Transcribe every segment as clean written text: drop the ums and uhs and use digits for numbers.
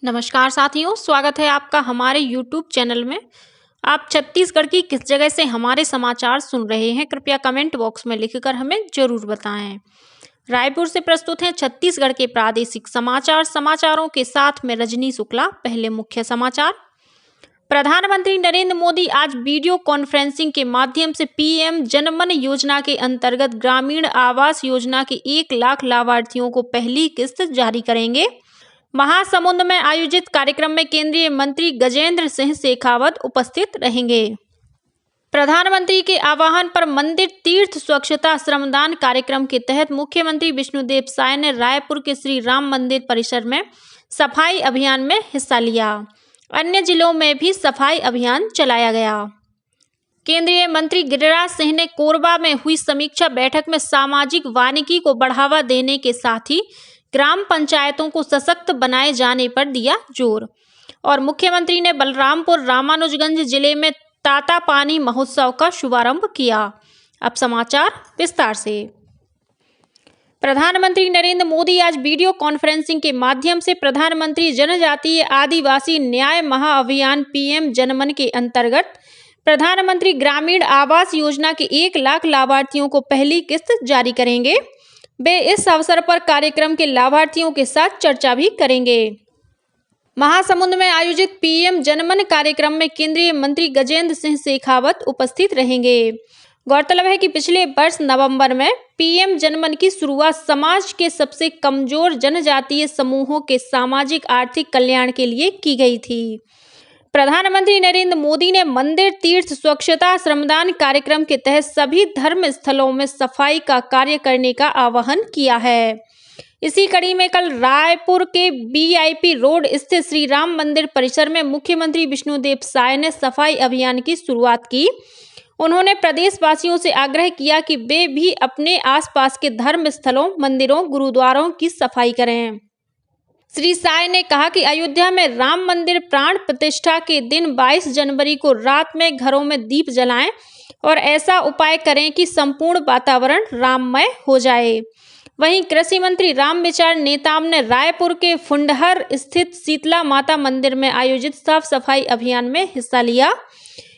नमस्कार साथियों, स्वागत है आपका हमारे YouTube चैनल में। आप छत्तीसगढ़ की किस जगह से हमारे समाचार सुन रहे हैं, कृपया कमेंट बॉक्स में लिखकर हमें जरूर बताएं। रायपुर से प्रस्तुत हैं छत्तीसगढ़ के प्रादेशिक समाचार। समाचारों के साथ में रजनी शुक्ला। पहले मुख्य समाचार। प्रधानमंत्री नरेंद्र मोदी आज वीडियो कॉन्फ्रेंसिंग के माध्यम से पीएम जनमन योजना के अंतर्गत ग्रामीण आवास योजना के 1 लाख लाभार्थियों को पहली किस्त जारी करेंगे। महासमुंद में आयोजित कार्यक्रम में केंद्रीय मंत्री गजेंद्र सिंह शेखावत उपस्थित रहेंगे। प्रधानमंत्री के आह्वान पर मंदिर तीर्थ स्वच्छता श्रमदान कार्यक्रम के तहत मुख्यमंत्री विष्णुदेव साय ने रायपुर के श्री राम मंदिर परिसर में सफाई अभियान में हिस्सा लिया। अन्य जिलों में भी सफाई अभियान चलाया गया। केंद्रीय मंत्री गिरिराज सिंह ने कोरबा में हुई समीक्षा बैठक में सामाजिक वानिकी को बढ़ावा देने के साथ ही ग्राम पंचायतों को सशक्त बनाए जाने पर दिया जोर। और मुख्यमंत्री ने बलरामपुर रामानुजगंज जिले में ताता पानी महोत्सव का शुभारंभ किया। अब समाचार विस्तार से। प्रधानमंत्री नरेंद्र मोदी आज वीडियो कॉन्फ्रेंसिंग के माध्यम से प्रधानमंत्री जनजातीय आदिवासी न्याय महाअभियान पीएम जनमन के अंतर्गत प्रधानमंत्री ग्रामीण आवास योजना के 1 लाख लाभार्थियों को पहली किस्त जारी करेंगे। वे इस अवसर पर कार्यक्रम के लाभार्थियों के साथ चर्चा भी करेंगे। महासमुंद में आयोजित पीएम जनमन कार्यक्रम में केंद्रीय मंत्री गजेंद्र सिंह शेखावत उपस्थित रहेंगे। गौरतलब है कि पिछले वर्ष नवंबर में पीएम जनमन की शुरुआत समाज के सबसे कमजोर जनजातीय समूहों के सामाजिक आर्थिक कल्याण के लिए की गई थी। प्रधानमंत्री नरेंद्र मोदी ने मंदिर तीर्थ स्वच्छता श्रमदान कार्यक्रम के तहत सभी धर्म स्थलों में सफाई का कार्य करने का आह्वान किया है। इसी कड़ी में कल रायपुर के बीआईपी रोड स्थित श्री राम मंदिर परिसर में मुख्यमंत्री विष्णुदेव साय ने सफाई अभियान की शुरुआत की। उन्होंने प्रदेशवासियों से आग्रह किया कि वे भी अपने आसपास के धर्म स्थलों, मंदिरों, गुरुद्वारों की सफाई करें। श्री साय ने कहा कि अयोध्या में राम मंदिर प्राण प्रतिष्ठा के दिन 22 जनवरी को रात में घरों में दीप जलाएं और ऐसा उपाय करें कि संपूर्ण वातावरण राममय हो जाए। वहीं कृषि मंत्री रामविचार नेताम ने रायपुर के फुंडहर स्थित शीतला माता मंदिर में आयोजित साफ सफाई अभियान में हिस्सा लिया।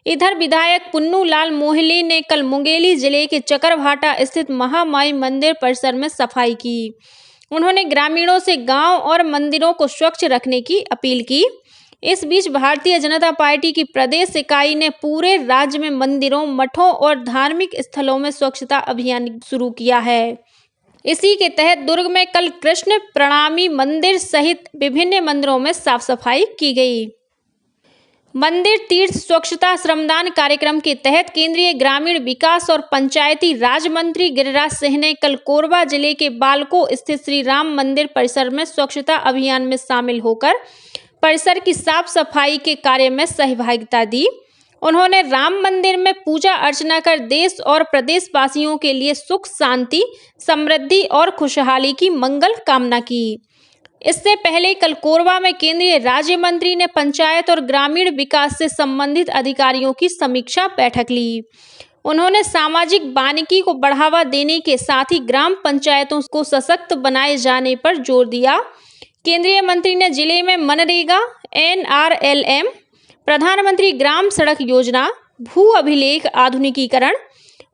इधर विधायक पुन्नू लाल मोहले ने कल मुंगेली जिले के चकरभाटा स्थित महामाई मंदिर परिसर में सफाई की। उन्होंने ग्रामीणों से गांव और मंदिरों को स्वच्छ रखने की अपील की। इस बीच भारतीय जनता पार्टी की प्रदेश इकाई ने पूरे राज्य में मंदिरों, मठों और धार्मिक स्थलों में स्वच्छता अभियान शुरू किया है। इसी के तहत दुर्ग में कल कृष्ण प्रणामी मंदिर सहित विभिन्न मंदिरों में साफ सफाई की गई। मंदिर तीर्थ स्वच्छता श्रमदान कार्यक्रम के तहत केंद्रीय ग्रामीण विकास और पंचायती राज मंत्री गिरिराज सिंह ने कल कोरबा जिले के बालको स्थित श्री राम मंदिर परिसर में स्वच्छता अभियान में शामिल होकर परिसर की साफ सफाई के कार्य में सहभागिता दी। उन्होंने राम मंदिर में पूजा अर्चना कर देश और प्रदेशवासियों के लिए सुख, शांति, समृद्धि और खुशहाली की मंगल कामना की। इससे पहले कल कोरबा में केंद्रीय राज्य मंत्री ने पंचायत और ग्रामीण विकास से संबंधित अधिकारियों की समीक्षा बैठक ली। उन्होंने सामाजिक वानिकी को बढ़ावा देने के साथ ही ग्राम पंचायतों को सशक्त बनाए जाने पर जोर दिया। केंद्रीय मंत्री ने जिले में मनरेगा, NRLM, प्रधानमंत्री ग्राम सड़क योजना, भू अभिलेख आधुनिकीकरण,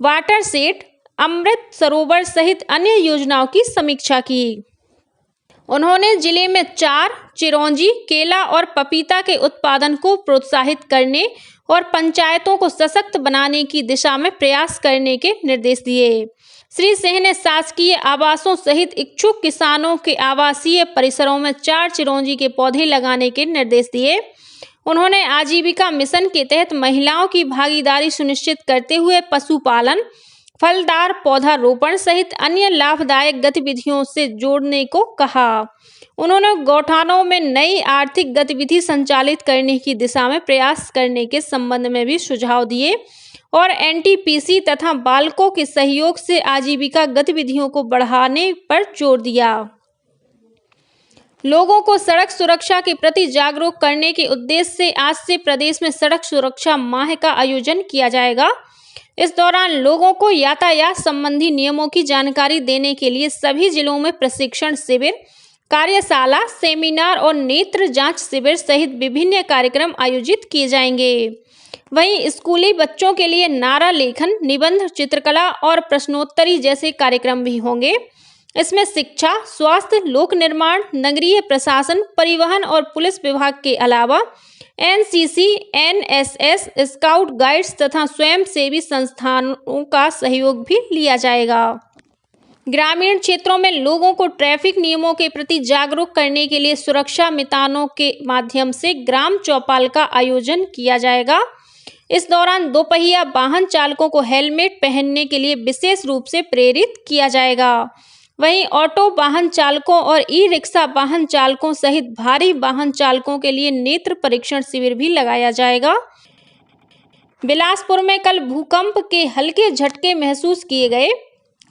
वाटर सेट, अमृत सरोवर सहित अन्य योजनाओं की समीक्षा की। उन्होंने जिले में चार, चिरौंजी, केला और पपीता के उत्पादन को प्रोत्साहित करने और पंचायतों को सशक्त बनाने की दिशा में प्रयास करने के निर्देश दिए। श्री सिंह ने शासकीय आवासों सहित इच्छुक किसानों के आवासीय परिसरों में 4 चिरौंजी के पौधे लगाने के निर्देश दिए। उन्होंने आजीविका मिशन के तहत महिलाओं की भागीदारी सुनिश्चित करते हुए पशुपालन, फलदार पौधारोपण सहित अन्य लाभदायक गतिविधियों से जोड़ने को कहा। उन्होंने गौठानों में नई आर्थिक गतिविधि संचालित करने की दिशा में प्रयास करने के संबंध में भी सुझाव दिए और NTPC तथा बालकों के सहयोग से आजीविका गतिविधियों को बढ़ाने पर जोर दिया। लोगों को सड़क सुरक्षा के प्रति जागरूक करने के उद्देश्य से आज से प्रदेश में सड़क सुरक्षा माह का आयोजन किया जाएगा। इस दौरान लोगों को यातायात संबंधी नियमों की जानकारी देने के लिए सभी जिलों में प्रशिक्षण शिविर, कार्यशाला, सेमिनार और नेत्र जांच शिविर सहित विभिन्न कार्यक्रम आयोजित किए जाएंगे। वहीं स्कूली बच्चों के लिए नारा लेखन, निबंध, चित्रकला और प्रश्नोत्तरी जैसे कार्यक्रम भी होंगे। इसमें शिक्षा, स्वास्थ्य, लोक निर्माण, नगरीय प्रशासन, परिवहन और पुलिस विभाग के अलावा एनसीसी, एनएसएस, स्काउट गाइड्स तथा स्वयंसेवी संस्थानों का सहयोग भी लिया जाएगा। ग्रामीण क्षेत्रों में लोगों को ट्रैफिक नियमों के प्रति जागरूक करने के लिए सुरक्षा मितानों के माध्यम से ग्राम चौपाल का आयोजन किया जाएगा। इस दौरान दोपहिया वाहन चालकों को हेलमेट पहनने के लिए विशेष रूप से प्रेरित किया जाएगा। वहीं ऑटो वाहन चालकों और ई रिक्शा वाहन चालकों सहित भारी वाहन चालकों के लिए नेत्र परीक्षण शिविर भी लगाया जाएगा। बिलासपुर में कल भूकंप के हल्के झटके महसूस किए गए।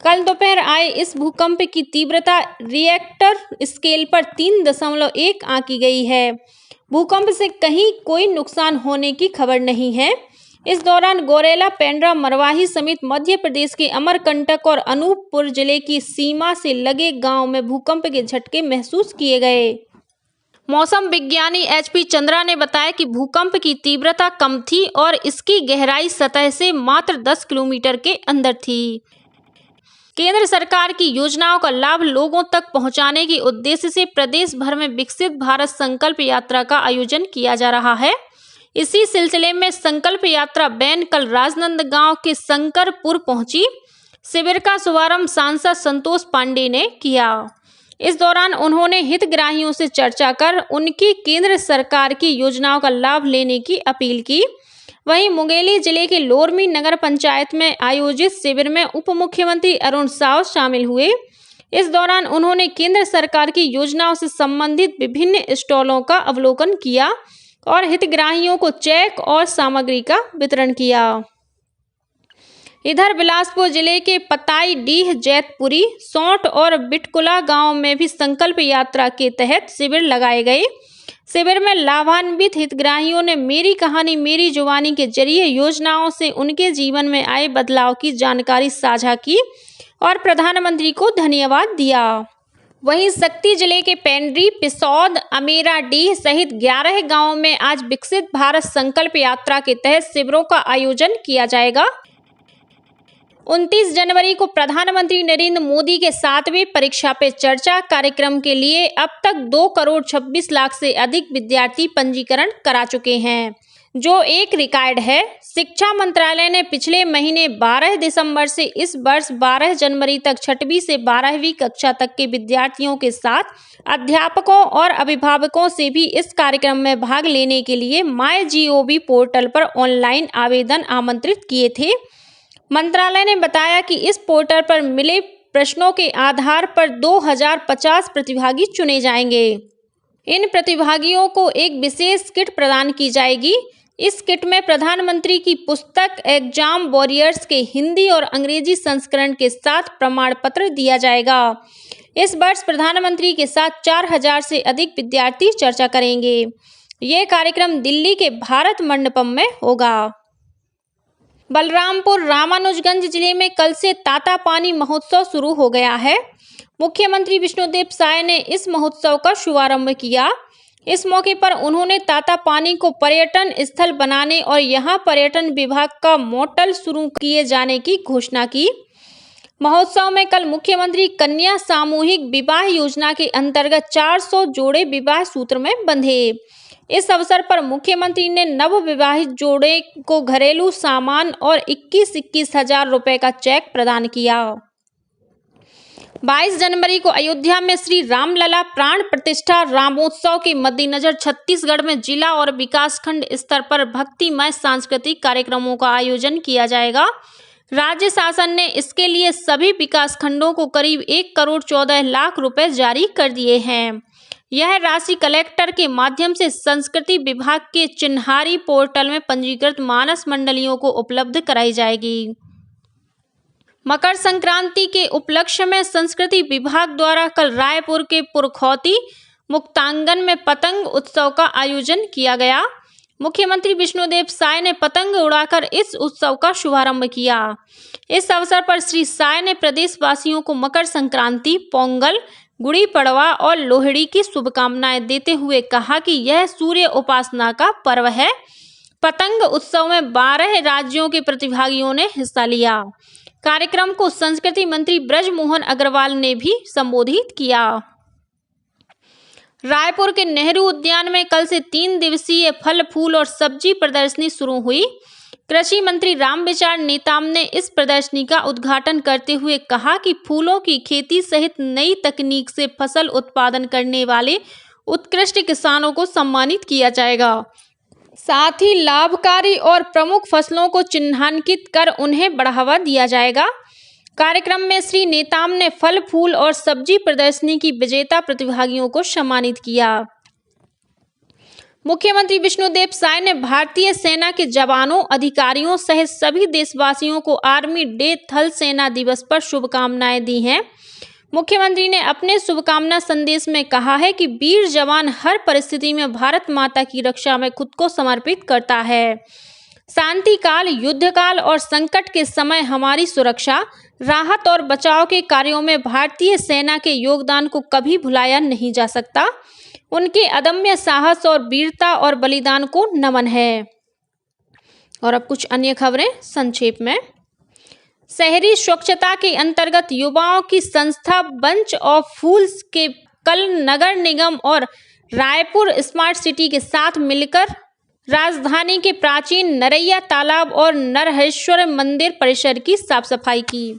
कल दोपहर आए इस भूकंप की तीव्रता रिएक्टर स्केल पर 3.1 आंकी गई है। भूकंप से कहीं कोई नुकसान होने की खबर नहीं है। इस दौरान गौरेला, पेंड्रा, मरवाही समेत मध्य प्रदेश के अमरकंटक और अनूपपुर जिले की सीमा से लगे गांव में भूकंप के झटके महसूस किए गए। मौसम विज्ञानी एचपी चंद्रा ने बताया कि भूकंप की तीव्रता कम थी और इसकी गहराई सतह से मात्र 10 किलोमीटर के अंदर थी। केंद्र सरकार की योजनाओं का लाभ लोगों तक पहुंचाने के उद्देश्य से प्रदेश भर में विकसित भारत संकल्प यात्रा का आयोजन किया जा रहा है। इसी सिलसिले में संकल्प यात्रा वैन कल राजनांदगांव के शंकरपुर पहुंची। शिविर का शुभारंभ सांसद संतोष पांडे ने किया। इस दौरान उन्होंने हितग्राहियों से चर्चा कर उनकी केंद्र सरकार की योजनाओं का लाभ लेने की अपील की। वहीं मुंगेली जिले के लोरमी नगर पंचायत में आयोजित शिविर में उप मुख्यमंत्री अरुण साव शामिल हुए। इस दौरान उन्होंने केंद्र सरकार की योजनाओं से संबंधित विभिन्न स्टॉलों का अवलोकन किया और हितग्राहियों को चेक और सामग्री का वितरण किया। इधर बिलासपुर जिले के पताईडीह, जैतपुरी, सौंठ और बिटकुला गांव में भी संकल्प यात्रा के तहत शिविर लगाए गए। शिविर में लाभान्वित हितग्राहियों ने मेरी कहानी मेरी जुबानी के जरिए योजनाओं से उनके जीवन में आए बदलाव की जानकारी साझा की और प्रधानमंत्री को धन्यवाद दिया। वहीं शक्ति जिले के पेंड्री, पिसौद, अमेराडीह सहित 11 गांवों में आज विकसित भारत संकल्प यात्रा के तहत शिविरों का आयोजन किया जाएगा। 29 जनवरी को प्रधानमंत्री नरेंद्र मोदी के 7वें परीक्षा पे चर्चा कार्यक्रम के लिए अब तक 2,26,00,000 से अधिक विद्यार्थी पंजीकरण करा चुके हैं, जो एक रिकॉर्ड है। शिक्षा मंत्रालय ने पिछले महीने 12 दिसंबर से इस वर्ष 12 जनवरी तक 6वीं से 12वीं कक्षा तक के विद्यार्थियों के साथ अध्यापकों और अभिभावकों से भी इस कार्यक्रम में भाग लेने के लिए MyGov पोर्टल पर ऑनलाइन आवेदन आमंत्रित किए थे। मंत्रालय ने बताया कि इस पोर्टल पर मिले प्रश्नों के आधार पर 2050 प्रतिभागी चुने जाएंगे। इन प्रतिभागियों को एक विशेष किट प्रदान की जाएगी। इस किट में प्रधानमंत्री की पुस्तक एग्जाम वॉरियर्स के हिंदी और अंग्रेजी संस्करण के साथ प्रमाण पत्र दिया जाएगा। इस वर्ष प्रधानमंत्री के साथ 4,000 से अधिक विद्यार्थी चर्चा करेंगे। ये कार्यक्रम दिल्ली के भारत मंडपम में होगा। बलरामपुर रामानुजगंज जिले में कल से तातापानी महोत्सव शुरू हो गया है। मुख्यमंत्री विष्णुदेव साय ने इस महोत्सव का शुभारंभ किया। इस मौके पर उन्होंने तातापानी को पर्यटन स्थल बनाने और यहां पर्यटन विभाग का मोटल शुरू किए जाने की घोषणा की। महोत्सव में कल मुख्यमंत्री कन्या सामूहिक विवाह योजना के अंतर्गत 400 जोड़े विवाह सूत्र में बंधे। इस अवसर पर मुख्यमंत्री ने नव विवाहित जोड़े को घरेलू सामान और 21-21 हजार रुपए का चेक प्रदान किया। 22 जनवरी को अयोध्या में श्री रामलला प्राण प्रतिष्ठा रामोत्सव के मद्देनजर छत्तीसगढ़ में जिला और विकासखंड स्तर पर भक्तिमय सांस्कृतिक कार्यक्रमों का आयोजन किया जाएगा। राज्य शासन ने इसके लिए सभी विकासखंडों को करीब 1,14,00,000 रुपए जारी कर दिए हैं। यह राशि कलेक्टर के माध्यम से संस्कृति विभाग के चिन्हारी पोर्टल में पंजीकृत मानस मंडलियों को उपलब्ध कराई जाएगी। मकर संक्रांति के उपलक्ष्य में संस्कृति विभाग द्वारा कल रायपुर के पुरखौती मुक्तांगन में पतंग उत्सव का आयोजन किया गया। मुख्यमंत्री विष्णुदेव साय ने पतंग उड़ाकर इस उत्सव का शुभारंभ किया। इस अवसर पर श्री साय ने प्रदेशवासियों को मकर संक्रांति, पोंगल, गुड़ी पड़वा और लोहड़ी की शुभकामनाएं देते हुए कहा कि यह सूर्य उपासना का पर्व है। पतंग उत्सव में 12 राज्यों के प्रतिभागियों ने हिस्सा लिया। कार्यक्रम को संस्कृति मंत्री ब्रजमोहन अग्रवाल ने भी संबोधित किया। रायपुर के नेहरू उद्यान में कल से 3 दिवसीय फल फूल और सब्जी प्रदर्शनी शुरू हुई। कृषि मंत्री रामविचार नेताम ने इस प्रदर्शनी का उद्घाटन करते हुए कहा कि फूलों की खेती सहित नई तकनीक से फसल उत्पादन करने वाले उत्कृष्ट किसानों को सम्मानित किया जाएगा। साथ ही लाभकारी और प्रमुख फसलों को चिन्हांकित कर उन्हें बढ़ावा दिया जाएगा। कार्यक्रम में श्री नेताम ने फल फूल और सब्जी प्रदर्शनी की विजेता प्रतिभागियों को सम्मानित किया। मुख्यमंत्री विष्णुदेव साय ने भारतीय सेना के जवानों, अधिकारियों सहित सभी देशवासियों को आर्मी डे थल सेना दिवस पर शुभकामनाएं दी हैं। मुख्यमंत्री ने अपने शुभकामना संदेश में कहा है कि वीर जवान हर परिस्थिति में भारत माता की रक्षा में खुद को समर्पित करता है। शांति काल, युद्ध काल और संकट के समय हमारी सुरक्षा, राहत और बचाव के कार्यों में भारतीय सेना के योगदान को कभी भुलाया नहीं जा सकता। उनके अदम्य साहस और वीरता और बलिदान को नमन है। और अब कुछ अन्य खबरें संक्षेप में। शहरी स्वच्छता के अंतर्गत युवाओं की संस्था बंच ऑफ फूल्स के कल नगर निगम और रायपुर स्मार्ट सिटी के साथ मिलकर राजधानी के प्राचीन नरैया तालाब और नरहरेश्वर मंदिर परिसर की साफ सफाई की।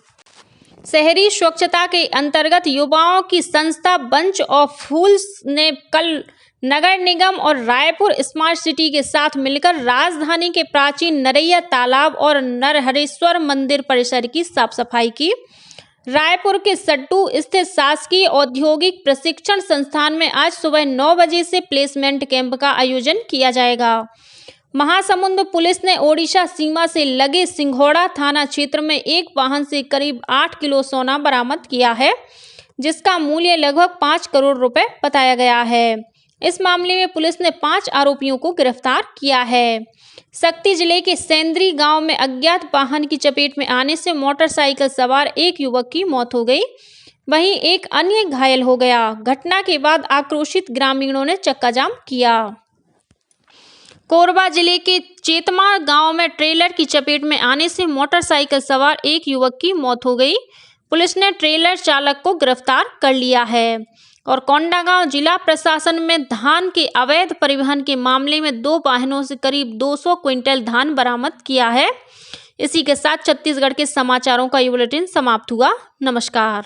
शहरी स्वच्छता के अंतर्गत युवाओं की संस्था बंच ऑफ फूल्स ने कल नगर निगम और रायपुर स्मार्ट सिटी के साथ मिलकर राजधानी के प्राचीन नरैया तालाब और नरहरेश्वर मंदिर परिसर की साफ सफाई की। रायपुर के सट्टू स्थित शासकीय औद्योगिक प्रशिक्षण संस्थान में आज सुबह 9 बजे से प्लेसमेंट कैंप का आयोजन किया जाएगा। महासमुंद पुलिस ने ओडिशा सीमा से लगे सिंघोड़ा थाना क्षेत्र में एक वाहन से करीब 8 किलो सोना बरामद किया है, जिसका मूल्य लगभग 5 करोड़ रुपए बताया गया है। इस मामले में पुलिस ने 5 आरोपियों को गिरफ्तार किया है। शक्ति जिले के सेंद्री गांव में अज्ञात वाहन की चपेट में आने से मोटरसाइकिल सवार एक युवक की मौत हो गई, वहीं एक अन्य घायल हो गया। घटना के बाद आक्रोशित ग्रामीणों ने चक्का जाम किया। कोरबा जिले के चेतमा गांव में ट्रेलर की चपेट में आने से मोटरसाइकिल सवार एक युवक की मौत हो गई। पुलिस ने ट्रेलर चालक को गिरफ्तार कर लिया है। और कोंडागांव जिला प्रशासन में धान के अवैध परिवहन के मामले में 2 वाहनों से करीब 200 क्विंटल धान बरामद किया है। इसी के साथ छत्तीसगढ़ के समाचारों का ये बुलेटिन समाप्त हुआ। नमस्कार।